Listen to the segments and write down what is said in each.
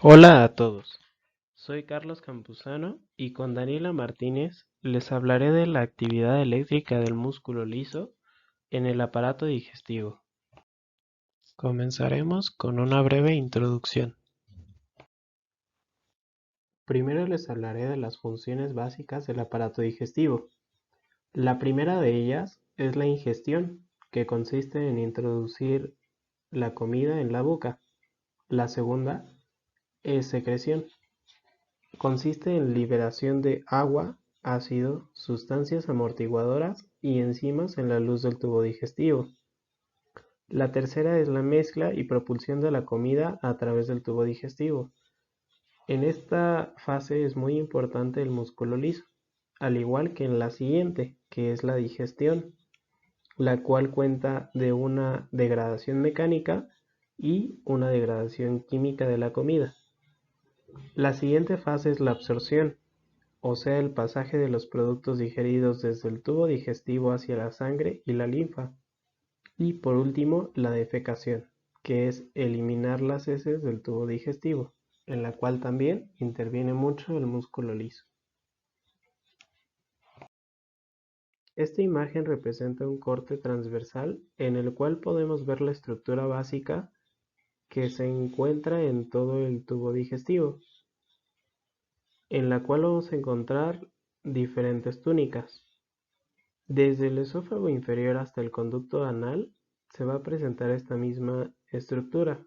Hola a todos, soy Carlos Campuzano y con Daniela Martínez les hablaré de la actividad eléctrica del músculo liso en el aparato digestivo. Comenzaremos con una breve introducción. Primero les hablaré de las funciones básicas del aparato digestivo. La primera de ellas es la ingestión, que consiste en introducir la comida en la boca. La segunda es secreción. Consiste en liberación de agua, ácido, sustancias amortiguadoras y enzimas en la luz del tubo digestivo. La tercera es la mezcla y propulsión de la comida a través del tubo digestivo. En esta fase es muy importante el músculo liso, al igual que en la siguiente, que es la digestión, la cual cuenta de una degradación mecánica y una degradación química de la comida. La siguiente fase es la absorción, o sea el pasaje de los productos digeridos desde el tubo digestivo hacia la sangre y la linfa. Y por último, la defecación, que es eliminar las heces del tubo digestivo, en la cual también interviene mucho el músculo liso. Esta imagen representa un corte transversal en el cual podemos ver la estructura básica que se encuentra en todo el tubo digestivo, en la cual vamos a encontrar diferentes túnicas. Desde el esófago inferior hasta el conducto anal se va a presentar esta misma estructura,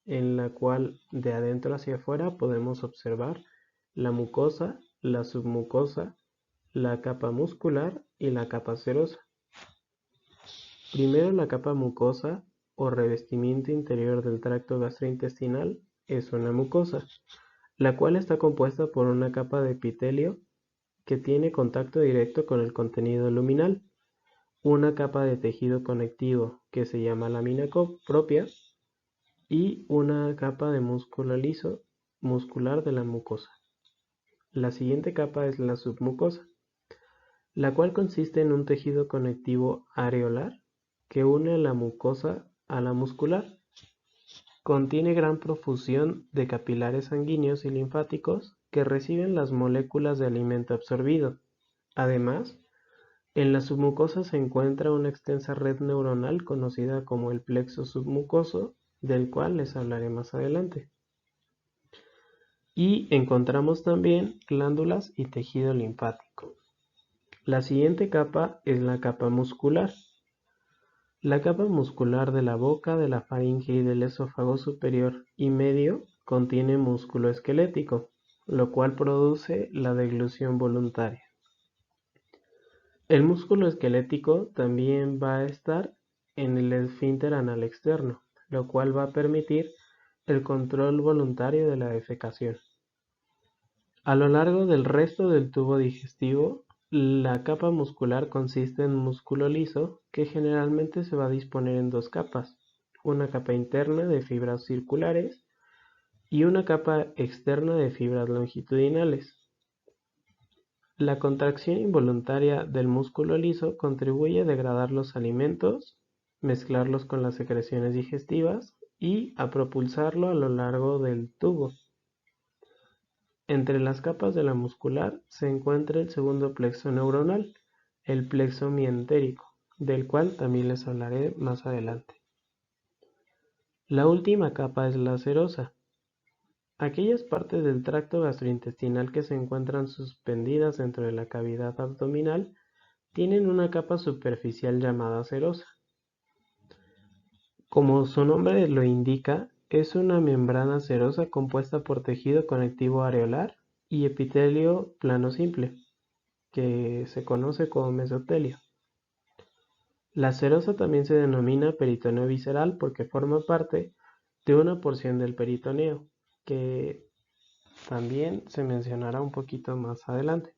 en la cual de adentro hacia afuera podemos observar la mucosa, la submucosa, la capa muscular y la capa serosa. Primero, la capa mucosa o revestimiento interior del tracto gastrointestinal es una mucosa, la cual está compuesta por una capa de epitelio que tiene contacto directo con el contenido luminal, una capa de tejido conectivo que se llama lámina propia y una capa de músculo liso muscular de la mucosa. La siguiente capa es la submucosa, la cual consiste en un tejido conectivo areolar que une la mucosa a la muscular. Contiene gran profusión de capilares sanguíneos y linfáticos que reciben las moléculas de alimento absorbido. Además, en la submucosa se encuentra una extensa red neuronal conocida como el plexo submucoso, del cual les hablaré más adelante. Y encontramos también glándulas y tejido linfático. La siguiente capa es la capa muscular. La capa muscular de la boca, de la faringe y del esófago superior y medio contiene músculo esquelético, lo cual produce la deglución voluntaria. El músculo esquelético también va a estar en el esfínter anal externo, lo cual va a permitir el control voluntario de la defecación. A lo largo del resto del tubo digestivo, la capa muscular consiste en músculo liso que generalmente se va a disponer en dos capas, una capa interna de fibras circulares y una capa externa de fibras longitudinales. La contracción involuntaria del músculo liso contribuye a degradar los alimentos, mezclarlos con las secreciones digestivas y a propulsarlo a lo largo del tubo. Entre las capas de la muscular se encuentra el segundo plexo neuronal, el plexo mientérico, del cual también les hablaré más adelante. La última capa es la serosa. Aquellas partes del tracto gastrointestinal que se encuentran suspendidas dentro de la cavidad abdominal tienen una capa superficial llamada serosa. Como su nombre lo indica, es una membrana serosa compuesta por tejido conectivo areolar y epitelio plano simple, que se conoce como mesotelio. La serosa también se denomina peritoneo visceral porque forma parte de una porción del peritoneo, que también se mencionará un poquito más adelante.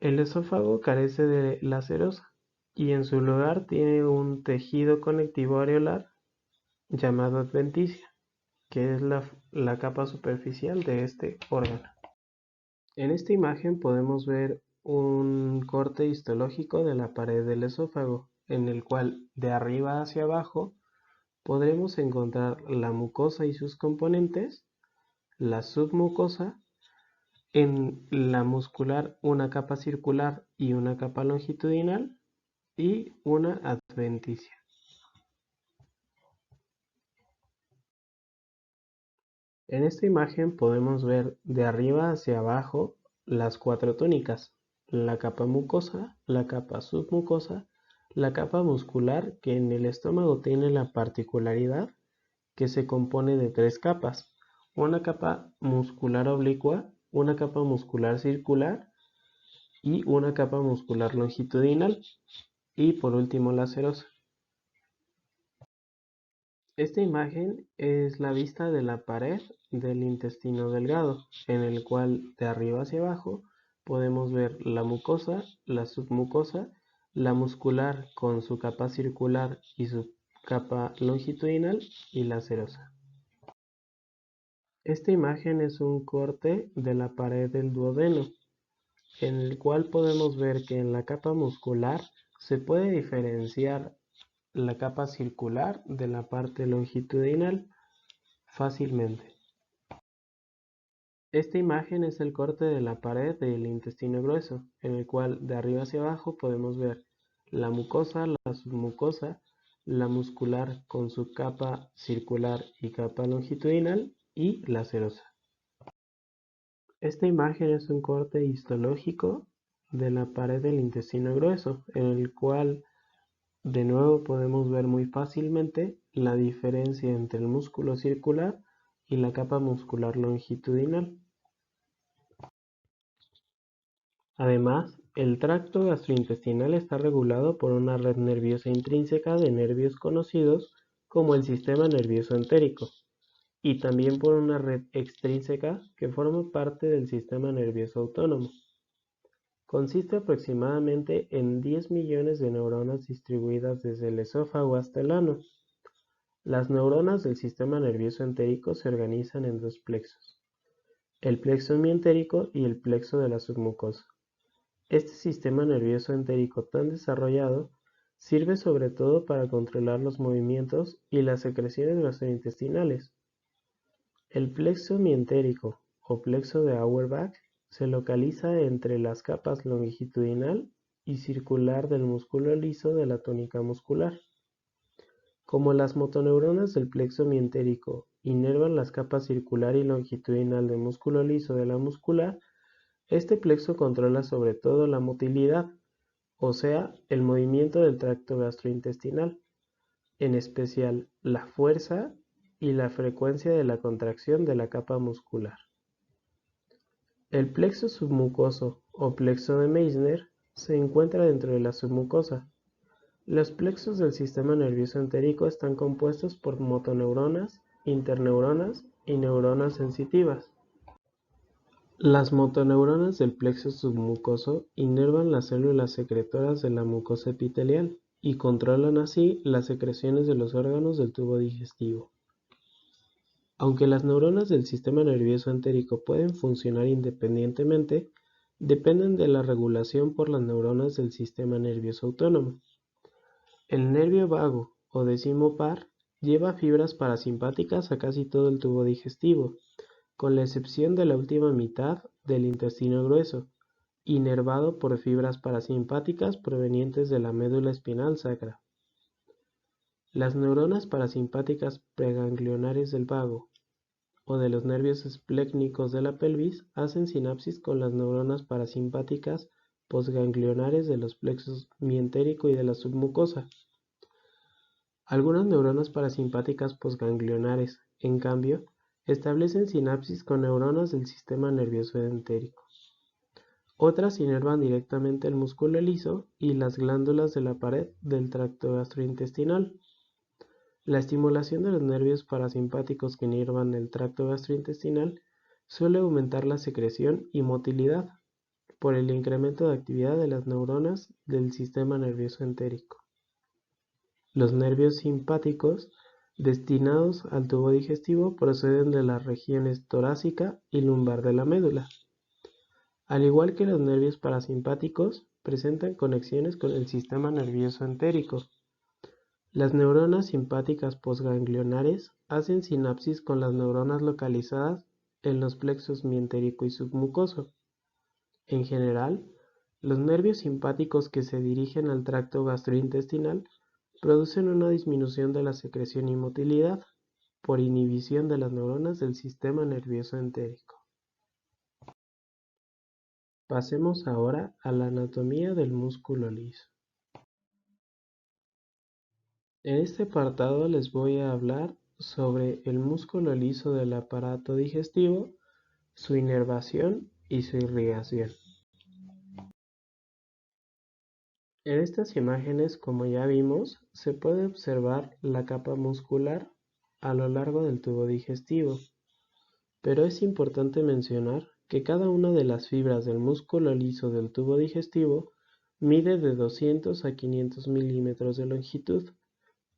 El esófago carece de la serosa y en su lugar tiene un tejido conectivo areolar llamado adventicia, que es la capa superficial de este órgano. En esta imagen podemos ver un corte histológico de la pared del esófago, en el cual de arriba hacia abajo podremos encontrar la mucosa y sus componentes, la submucosa, en la muscular una capa circular y una capa longitudinal y una adventicia. En esta imagen podemos ver de arriba hacia abajo las 4 túnicas, la capa mucosa, la capa submucosa, la capa muscular, que en el estómago tiene la particularidad que se compone de 3 capas, una capa muscular oblicua, una capa muscular circular y una capa muscular longitudinal, y por último la serosa. Esta imagen es la vista de la pared del intestino delgado, en el cual de arriba hacia abajo podemos ver la mucosa, la submucosa, la muscular con su capa circular y su capa longitudinal y la serosa. Esta imagen es un corte de la pared del duodeno, en el cual podemos ver que en la capa muscular se puede diferenciar la capa circular de la parte longitudinal fácilmente. Esta imagen es el corte de la pared del intestino grueso, en el cual de arriba hacia abajo podemos ver la mucosa, la submucosa, la muscular con su capa circular y capa longitudinal y la serosa. Esta imagen es un corte histológico de la pared del intestino grueso, en el cual de nuevo podemos ver muy fácilmente la diferencia entre el músculo circular y la capa muscular longitudinal. Además, el tracto gastrointestinal está regulado por una red nerviosa intrínseca de nervios conocidos como el sistema nervioso entérico, y también por una red extrínseca que forma parte del sistema nervioso autónomo. Consiste aproximadamente en 10 millones de neuronas distribuidas desde el esófago hasta el ano. Las neuronas del sistema nervioso entérico se organizan en 2 plexos, el plexo mientérico y el plexo de la submucosa. Este sistema nervioso entérico tan desarrollado sirve sobre todo para controlar los movimientos y las secreciones gastrointestinales. El plexo mientérico o plexo de Auerbach se localiza entre las capas longitudinal y circular del músculo liso de la túnica muscular. Como las motoneuronas del plexo mientérico inervan las capas circular y longitudinal del músculo liso de la muscular, este plexo controla sobre todo la motilidad, o sea, el movimiento del tracto gastrointestinal, en especial la fuerza y la frecuencia de la contracción de la capa muscular. El plexo submucoso o plexo de Meissner se encuentra dentro de la submucosa. Los plexos del sistema nervioso entérico están compuestos por motoneuronas, interneuronas y neuronas sensitivas. Las motoneuronas del plexo submucoso inervan las células secretoras de la mucosa epitelial y controlan así las secreciones de los órganos del tubo digestivo. Aunque las neuronas del sistema nervioso entérico pueden funcionar independientemente, dependen de la regulación por las neuronas del sistema nervioso autónomo. El nervio vago o decimopar lleva fibras parasimpáticas a casi todo el tubo digestivo, con la excepción de la última mitad del intestino grueso, inervado por fibras parasimpáticas provenientes de la médula espinal sacra. Las neuronas parasimpáticas preganglionares del vago o de los nervios esplécnicos de la pelvis hacen sinapsis con las neuronas parasimpáticas posganglionares de los plexos mientérico y de la submucosa. Algunas neuronas parasimpáticas posganglionares, en cambio, establecen sinapsis con neuronas del sistema nervioso entérico. Otras inervan directamente el músculo liso y las glándulas de la pared del tracto gastrointestinal. La estimulación de los nervios parasimpáticos que inervan el tracto gastrointestinal suele aumentar la secreción y motilidad por el incremento de actividad de las neuronas del sistema nervioso entérico. Los nervios simpáticos destinados al tubo digestivo proceden de las regiones torácica y lumbar de la médula. Al igual que los nervios parasimpáticos, presentan conexiones con el sistema nervioso entérico. Las neuronas simpáticas postganglionares hacen sinapsis con las neuronas localizadas en los plexos mientérico y submucoso. En general, los nervios simpáticos que se dirigen al tracto gastrointestinal producen una disminución de la secreción y motilidad por inhibición de las neuronas del sistema nervioso entérico. Pasemos ahora a la anatomía del músculo liso. En este apartado les voy a hablar sobre el músculo liso del aparato digestivo, su inervación y su irrigación. En estas imágenes, como ya vimos, se puede observar la capa muscular a lo largo del tubo digestivo, pero es importante mencionar que cada una de las fibras del músculo liso del tubo digestivo mide de 200 a 500 milímetros de longitud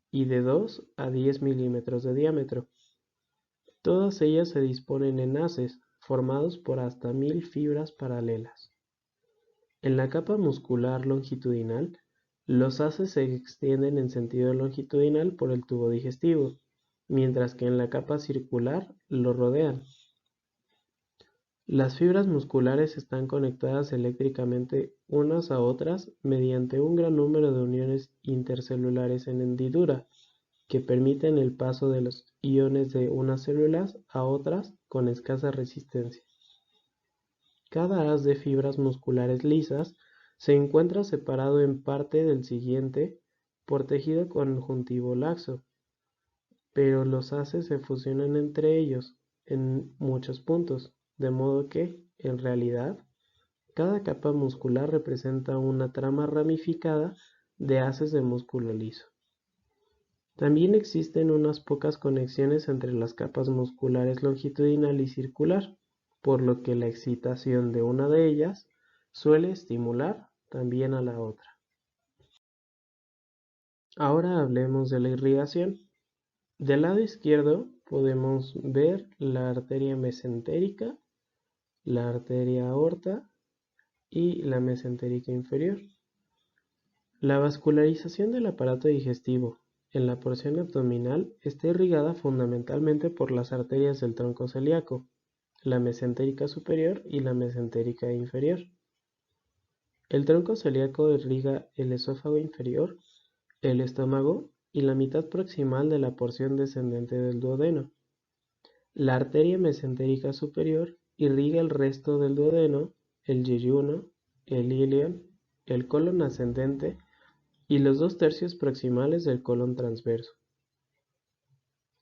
y de 2 a 10 milímetros de diámetro. Todas ellas se disponen en haces, formados por hasta 1000 fibras paralelas. En la capa muscular longitudinal, los haces se extienden en sentido longitudinal por el tubo digestivo, mientras que en la capa circular lo rodean. Las fibras musculares están conectadas eléctricamente unas a otras mediante un gran número de uniones intercelulares en hendidura, que permiten el paso de los iones de unas células a otras con escasa resistencia. Cada haz de fibras musculares lisas se encuentra separado en parte del siguiente por tejido conjuntivo laxo, pero los haces se fusionan entre ellos en muchos puntos, de modo que, en realidad, cada capa muscular representa una trama ramificada de haces de músculo liso. También existen unas pocas conexiones entre las capas musculares longitudinal y circular, por lo que la excitación de una de ellas suele estimular también a la otra. Ahora hablemos de la irrigación. Del lado izquierdo podemos ver la arteria mesentérica, la arteria aorta y la mesentérica inferior. La vascularización del aparato digestivo en la porción abdominal está irrigada fundamentalmente por las arterias del tronco celíaco, la mesentérica superior y la mesentérica inferior. El tronco celíaco irriga el esófago inferior, el estómago y la mitad proximal de la porción descendente del duodeno. La arteria mesentérica superior irriga el resto del duodeno, el yeyuno, el ilion, el colon ascendente y los 2/3 proximales del colon transverso.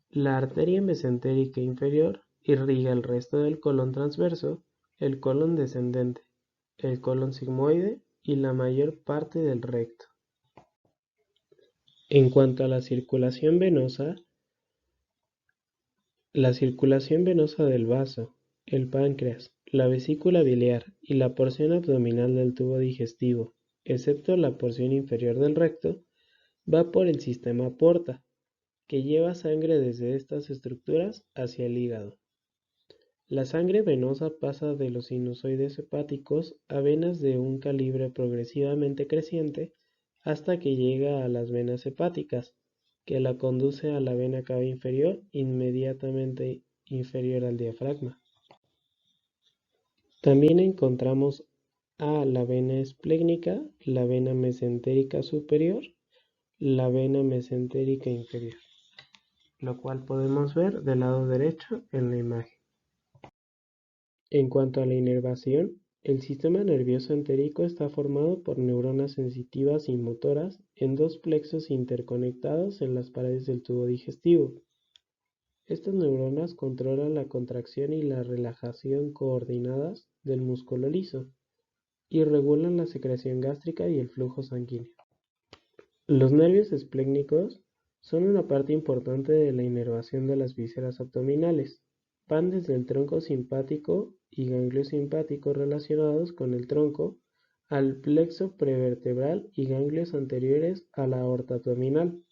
La arteria mesentérica inferior irriga el resto del colon transverso, el colon descendente, el colon sigmoide y la mayor parte del recto. En cuanto a la circulación venosa del vaso, el páncreas, la vesícula biliar y la porción abdominal del tubo digestivo, excepto la porción inferior del recto, va por el sistema porta, que lleva sangre desde estas estructuras hacia el hígado. La sangre venosa pasa de los sinusoides hepáticos a venas de un calibre progresivamente creciente hasta que llega a las venas hepáticas, que la conduce a la vena cava inferior inmediatamente inferior al diafragma. También encontramos a la vena esplénica, la vena mesentérica superior, la vena mesentérica inferior, lo cual podemos ver del lado derecho en la imagen. En cuanto a la inervación, el sistema nervioso entérico está formado por neuronas sensitivas y motoras en dos plexos interconectados en las paredes del tubo digestivo. Estas neuronas controlan la contracción y la relajación coordinadas del músculo liso y regulan la secreción gástrica y el flujo sanguíneo. Los nervios esplénicos son una parte importante de la inervación de las vísceras abdominales. Van desde el tronco simpático y ganglios simpáticos relacionados con el tronco al plexo prevertebral y ganglios anteriores a la aorta abdominal.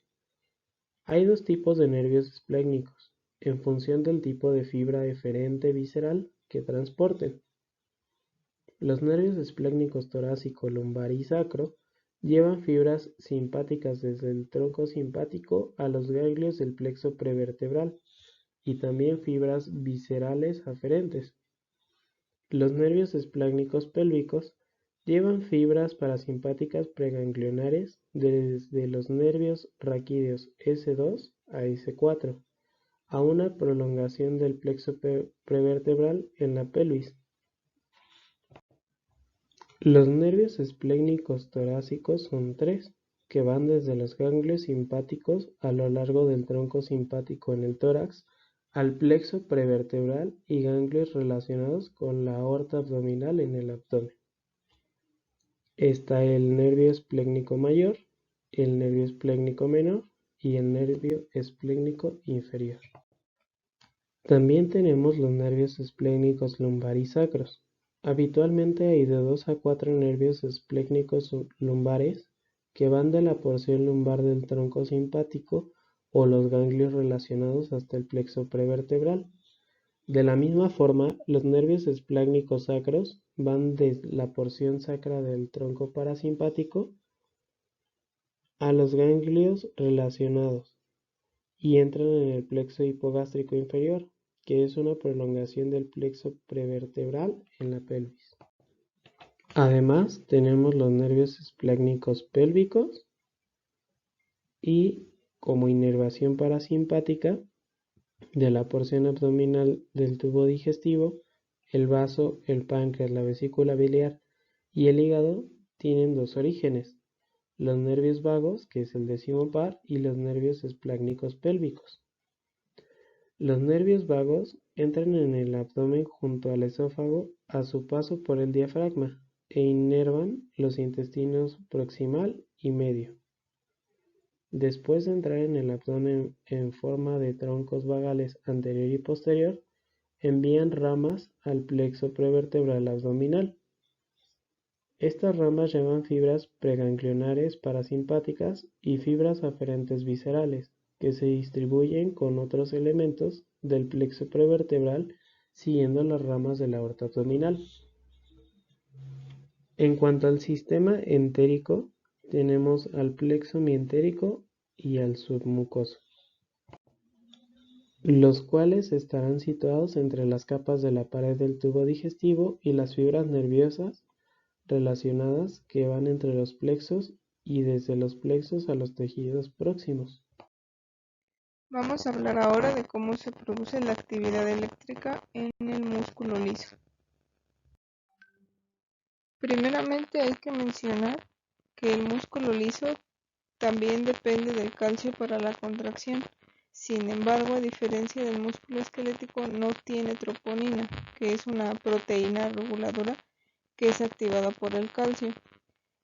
Hay dos tipos de nervios esplénicos, en función del tipo de fibra eferente visceral que transporten. Los nervios esplénicos torácico, lumbar y sacro Llevan fibras simpáticas desde el tronco simpático a los ganglios del plexo prevertebral y también fibras viscerales aferentes. Los nervios espláncnicos pélvicos llevan fibras parasimpáticas preganglionares desde los nervios raquídeos S2 a S4 a una prolongación del plexo prevertebral en la pelvis. Los nervios esplénicos torácicos son tres, que van desde los ganglios simpáticos a lo largo del tronco simpático en el tórax al plexo prevertebral y ganglios relacionados con la aorta abdominal en el abdomen. Está el nervio esplénico mayor, el nervio esplénico menor y el nervio esplénico inferior. También tenemos los nervios esplénicos lumbar y sacros. Habitualmente hay de 2 a 4 nervios esplénicos lumbares que van de la porción lumbar del tronco simpático o los ganglios relacionados hasta el plexo prevertebral. De la misma forma, los nervios esplénicos sacros van desde la porción sacra del tronco parasimpático a los ganglios relacionados y entran en el plexo hipogástrico inferior, que es una prolongación del plexo prevertebral en la pelvis. Además, tenemos los nervios esplénicos pélvicos y, como inervación parasimpática de la porción abdominal del tubo digestivo, el vaso, el páncreas, la vesícula biliar y el hígado tienen dos orígenes: los nervios vagos, que es el 10º par, y los nervios esplénicos pélvicos. Los nervios vagos entran en el abdomen junto al esófago a su paso por el diafragma e inervan los intestinos proximal y medio. Después de entrar en el abdomen en forma de troncos vagales anterior y posterior, envían ramas al plexo prevertebral abdominal. Estas ramas llevan fibras preganglionares parasimpáticas y fibras aferentes viscerales, que se distribuyen con otros elementos del plexo prevertebral siguiendo las ramas de la aorta abdominal. En cuanto al sistema entérico, tenemos al plexo mientérico y al submucoso, los cuales estarán situados entre las capas de la pared del tubo digestivo y las fibras nerviosas relacionadas que van entre los plexos y desde los plexos a los tejidos próximos. Vamos a hablar ahora de cómo se produce la actividad eléctrica en el músculo liso. Primeramente hay que mencionar que el músculo liso también depende del calcio para la contracción. Sin embargo, a diferencia del músculo esquelético, no tiene troponina, que es una proteína reguladora que es activada por el calcio.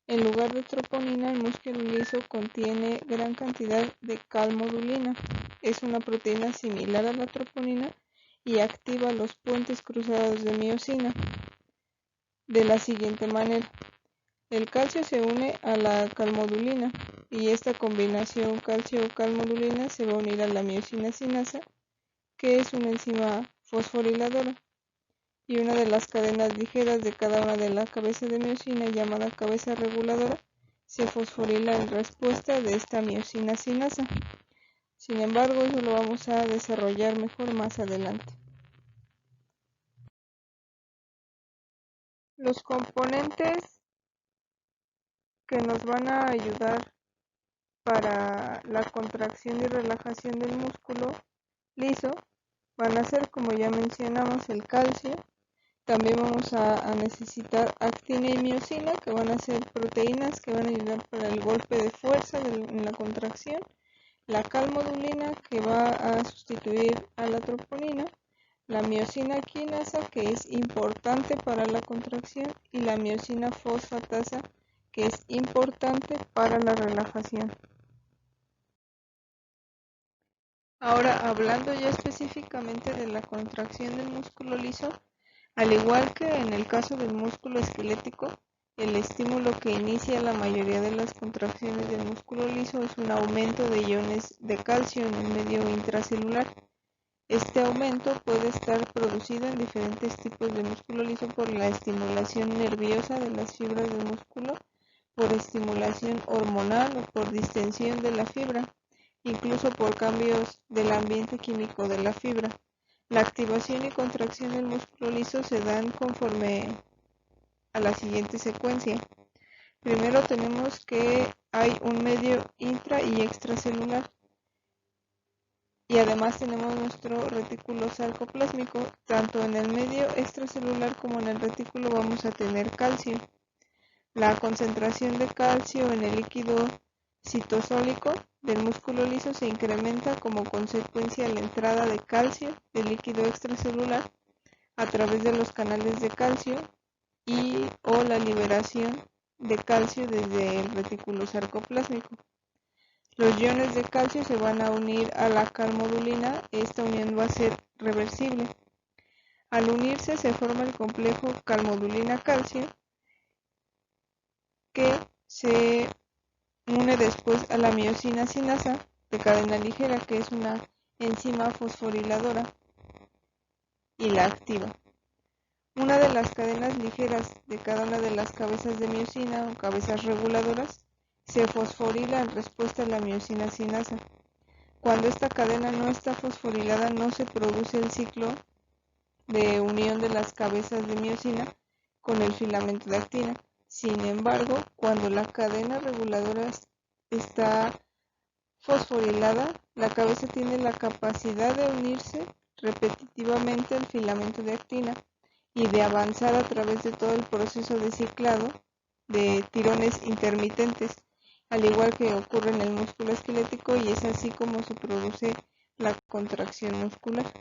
En lugar de troponina, el músculo liso contiene gran cantidad de calmodulina. Es una proteína similar a la troponina y activa los puentes cruzados de miosina de la siguiente manera. El calcio se une a la calmodulina y esta combinación calcio-calmodulina se va a unir a la miosina sinasa, que es una enzima fosforiladora, y una de las cadenas ligeras de cada una de las cabezas de miosina, llamada cabeza reguladora, se fosforila en respuesta de esta miosina sinasa. Sin embargo, eso lo vamos a desarrollar mejor más adelante. Los componentes que nos van a ayudar para la contracción y relajación del músculo liso van a ser, como ya mencionamos, el calcio. También vamos a necesitar actina y miosina, que van a ser proteínas que van a ayudar para el golpe de fuerza en la contracción. La calmodulina, que va a sustituir a la troponina. La miosina quinasa, que es importante para la contracción. Y la miosina fosfatasa, que es importante para la relajación. Ahora, hablando ya específicamente de la contracción del músculo liso, al igual que en el caso del músculo esquelético, el estímulo que inicia la mayoría de las contracciones del músculo liso es un aumento de iones de calcio en el medio intracelular. Este aumento puede estar producido en diferentes tipos de músculo liso por la estimulación nerviosa de las fibras del músculo, por estimulación hormonal o por distensión de la fibra, incluso por cambios del ambiente químico de la fibra. La activación y contracción del músculo liso se dan conforme a la siguiente secuencia. Primero tenemos que hay un medio intra y extracelular, y además tenemos nuestro retículo sarcoplásmico. Tanto en el medio extracelular como en el retículo vamos a tener calcio. La concentración de calcio en el líquido citosólico del músculo liso se incrementa como consecuencia de la entrada de calcio del líquido extracelular a través de los canales de calcio y o la liberación de calcio desde el retículo sarcoplásmico. Los iones de calcio se van a unir a la calmodulina. Esta unión va a ser reversible. Al unirse se forma el complejo calmodulina-calcio, que se une después a la miosina sinasa de cadena ligera, que es una enzima fosforiladora, y la activa. Una de las cadenas ligeras de cada una de las cabezas de miosina o cabezas reguladoras se fosforila en respuesta a la miosina sinasa. Cuando esta cadena no está fosforilada, no se produce el ciclo de unión de las cabezas de miosina con el filamento de actina. Sin embargo, cuando la cadena reguladora está fosforilada, la cabeza tiene la capacidad de unirse repetitivamente al filamento de actina y de avanzar a través de todo el proceso de ciclado de tirones intermitentes, al igual que ocurre en el músculo esquelético, y es así como se produce la contracción muscular.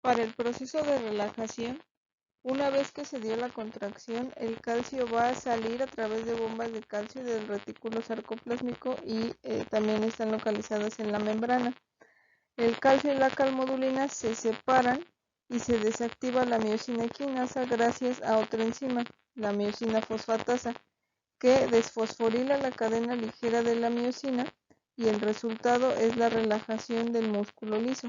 Para el proceso de relajación, una vez que se dio la contracción, el calcio va a salir a través de bombas de calcio del retículo sarcoplásmico y también están localizadas en la membrana. El calcio y la calmodulina se separan y se desactiva la miosina quinasa gracias a otra enzima, la miosina fosfatasa, que desfosforila la cadena ligera de la miosina, y el resultado es la relajación del músculo liso.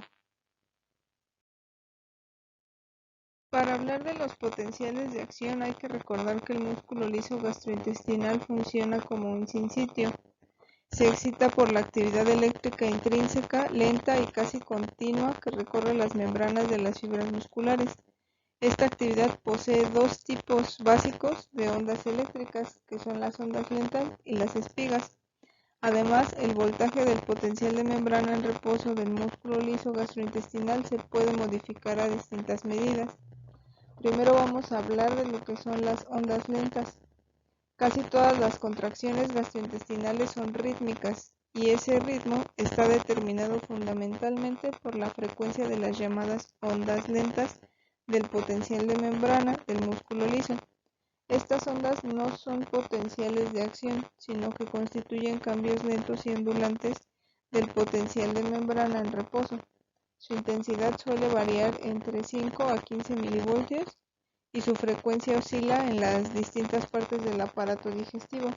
Para hablar de los potenciales de acción hay que recordar que el músculo liso gastrointestinal funciona como un sinsitio. Se excita por la actividad eléctrica intrínseca, lenta y casi continua que recorre las membranas de las fibras musculares. Esta actividad posee dos tipos básicos de ondas eléctricas, que son las ondas lentas y las espigas. Además, el voltaje del potencial de membrana en reposo del músculo liso gastrointestinal se puede modificar a distintas medidas. Primero vamos a hablar de lo que son las ondas lentas. Casi todas las contracciones gastrointestinales son rítmicas, y ese ritmo está determinado fundamentalmente por la frecuencia de las llamadas ondas lentas del potencial de membrana del músculo liso. Estas ondas no son potenciales de acción, sino que constituyen cambios lentos y ondulantes del potencial de membrana en reposo. Su intensidad suele variar entre 5 a 15 milivoltios y su frecuencia oscila en las distintas partes del aparato digestivo,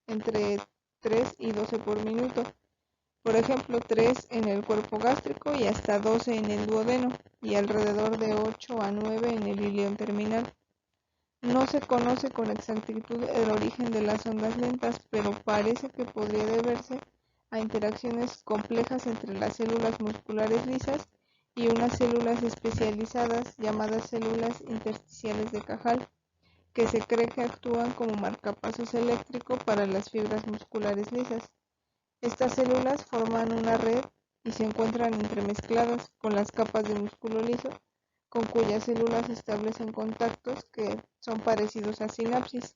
entre 3 y 12 por minuto. Por ejemplo, 3 en el cuerpo gástrico y hasta 12 en el duodeno, y alrededor de 8 a 9 en el ileón terminal. No se conoce con exactitud el origen de las ondas lentas, pero parece que podría deberse a interacciones complejas entre las células musculares lisas y unas células especializadas llamadas células intersticiales de Cajal, que se cree que actúan como marcapasos eléctrico para las fibras musculares lisas. Estas células forman una red y se encuentran entremezcladas con las capas de músculo liso, con cuyas células establecen contactos que son parecidos a sinapsis.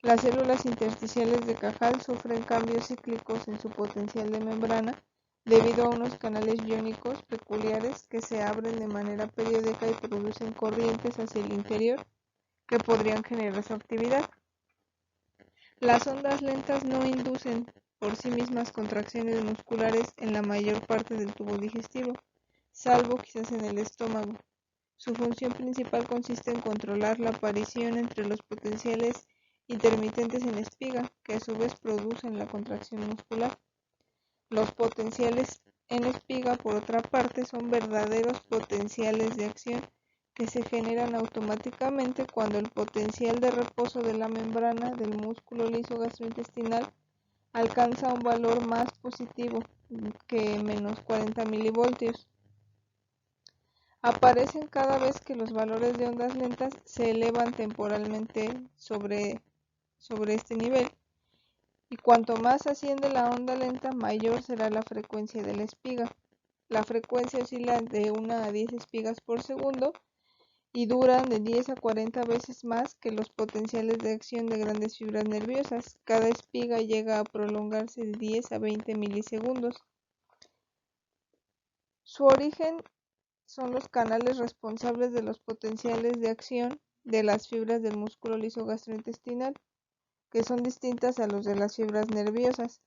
Las células intersticiales de Cajal sufren cambios cíclicos en su potencial de membrana debido a unos canales iónicos peculiares que se abren de manera periódica y producen corrientes hacia el interior que podrían generar su actividad. Las ondas lentas no inducen por sí mismas contracciones musculares en la mayor parte del tubo digestivo, salvo quizás en el estómago. Su función principal consiste en controlar la aparición entre los potenciales intermitentes en espiga, que a su vez producen la contracción muscular. Los potenciales en espiga, por otra parte, son verdaderos potenciales de acción que se generan automáticamente cuando el potencial de reposo de la membrana del músculo liso gastrointestinal alcanza un valor más positivo que menos 40 milivoltios. Aparecen cada vez que los valores de ondas lentas se elevan temporalmente sobre este nivel, y cuanto más asciende la onda lenta, mayor será la frecuencia de la espiga. La frecuencia oscila de 1 a 10 espigas por segundo y duran de 10 a 40 veces más que los potenciales de acción de grandes fibras nerviosas. Cada espiga llega a prolongarse de 10 a 20 milisegundos. Su origen son los canales responsables de los potenciales de acción de las fibras del músculo liso gastrointestinal, que son distintas a los de las fibras nerviosas,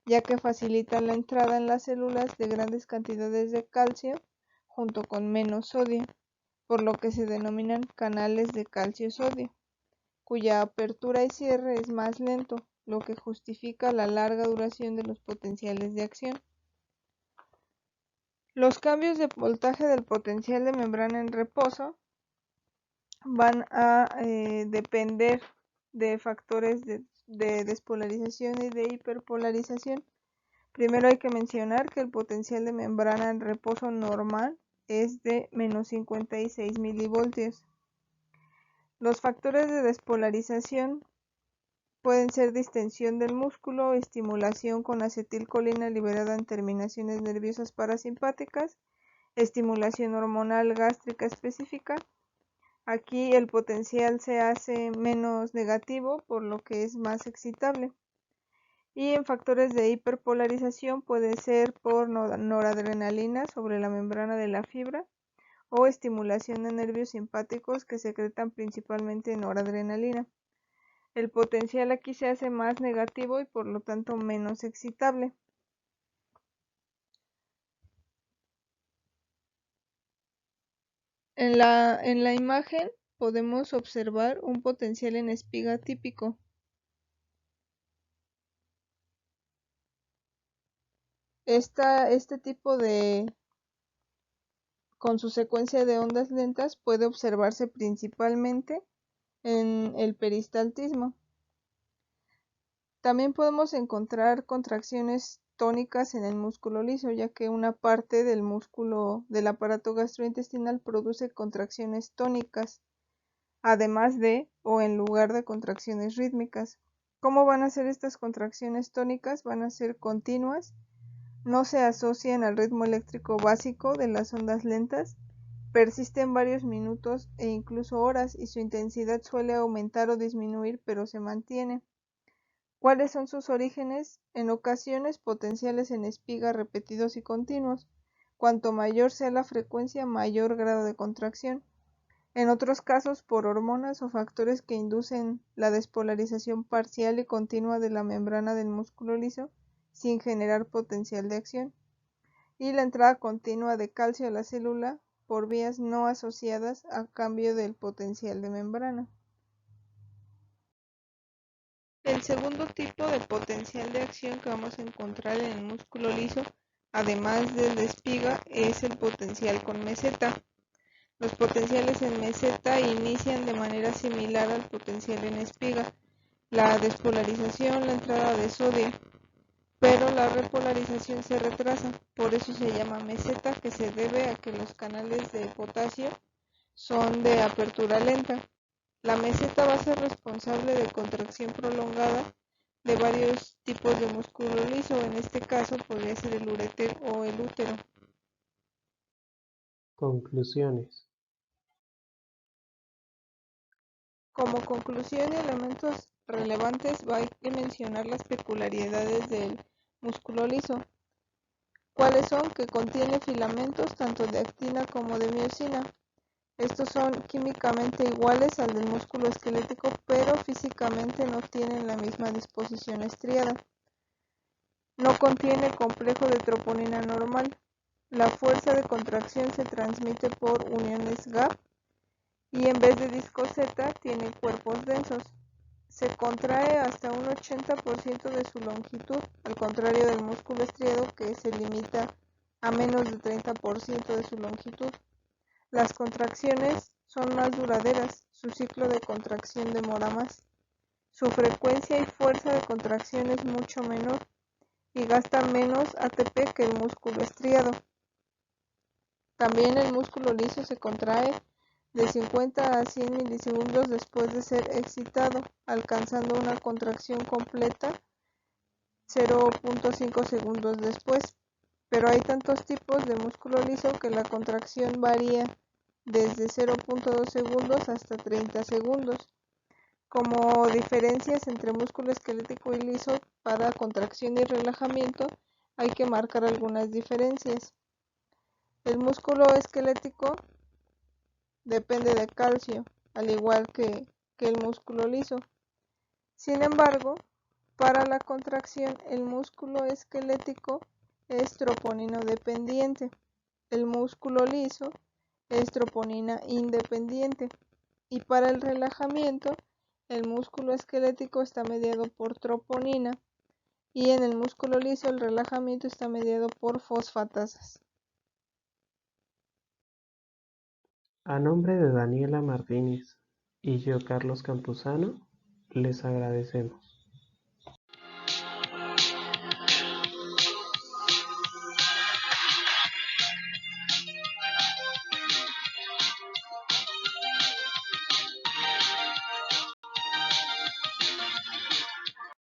ya que facilitan la entrada en las células de grandes cantidades de calcio junto con menos sodio, por lo que se denominan canales de calcio-sodio, cuya apertura y cierre es más lento, lo que justifica la larga duración de los potenciales de acción. Los cambios de voltaje del potencial de membrana en reposo van a depender de factores de despolarización y de hiperpolarización. Primero hay que mencionar que el potencial de membrana en reposo normal es de menos 56 milivoltios. Los factores de despolarización pueden ser distensión del músculo, estimulación con acetilcolina liberada en terminaciones nerviosas parasimpáticas, estimulación hormonal gástrica específica. Aquí el potencial se hace menos negativo, por lo que es más excitable. Y en factores de hiperpolarización puede ser por noradrenalina sobre la membrana de la fibra o estimulación de nervios simpáticos que secretan principalmente noradrenalina. El potencial aquí se hace más negativo y por lo tanto menos excitable. En la imagen podemos observar un potencial en espiga típico. Este tipo con su secuencia de ondas lentas puede observarse principalmente en el peristaltismo. También podemos encontrar contracciones tónicas en el músculo liso, ya que una parte del músculo del aparato gastrointestinal produce contracciones tónicas, además de o en lugar de contracciones rítmicas. ¿Cómo van a ser estas contracciones tónicas? Van a ser continuas, no se asocian al ritmo eléctrico básico de las ondas lentas, persisten varios minutos e incluso horas y su intensidad suele aumentar o disminuir, pero se mantiene. ¿Cuáles son sus orígenes? En ocasiones potenciales en espiga repetidos y continuos. Cuanto mayor sea la frecuencia, mayor grado de contracción. En otros casos, por hormonas o factores que inducen la despolarización parcial y continua de la membrana del músculo liso sin generar potencial de acción. Y la entrada continua de calcio a la célula por vías no asociadas a cambio del potencial de membrana. El segundo tipo de potencial de acción que vamos a encontrar en el músculo liso, además del de espiga, es el potencial con meseta. Los potenciales en meseta inician de manera similar al potencial en espiga, la despolarización, la entrada de sodio, pero la repolarización se retrasa, por eso se llama meseta, que se debe a que los canales de potasio son de apertura lenta. La meseta va a ser responsable de contracción prolongada de varios tipos de músculo liso, en este caso podría ser el uréter o el útero. Conclusiones. Como conclusión y elementos relevantes hay que mencionar las peculiaridades del músculo liso. ¿Cuáles son? Que contiene filamentos tanto de actina como de miosina. Estos son químicamente iguales al del músculo esquelético, pero físicamente no tienen la misma disposición estriada. No contiene complejo de troponina normal. La fuerza de contracción se transmite por uniones gap y en vez de disco Z tiene cuerpos densos. Se contrae hasta un 80% de su longitud, al contrario del músculo estriado que se limita a menos de 30% de su longitud. Las contracciones son más duraderas, su ciclo de contracción demora más, su frecuencia y fuerza de contracción es mucho menor y gasta menos ATP que el músculo estriado. También el músculo liso se contrae de 50 a 100 milisegundos después de ser excitado, alcanzando una contracción completa 0.5 segundos después. Pero hay tantos tipos de músculo liso que la contracción varía desde 0.2 segundos hasta 30 segundos. Como diferencias entre músculo esquelético y liso para contracción y relajamiento, hay que marcar algunas diferencias. El músculo esquelético depende de calcio, al igual que el músculo liso. Sin embargo, para la contracción, el músculo esquelético es troponino dependiente, el músculo liso es troponina independiente, y para el relajamiento, el músculo esquelético está mediado por troponina, y en el músculo liso el relajamiento está mediado por fosfatasas. A nombre de Daniela Martínez y yo, Carlos Campuzano, les agradecemos.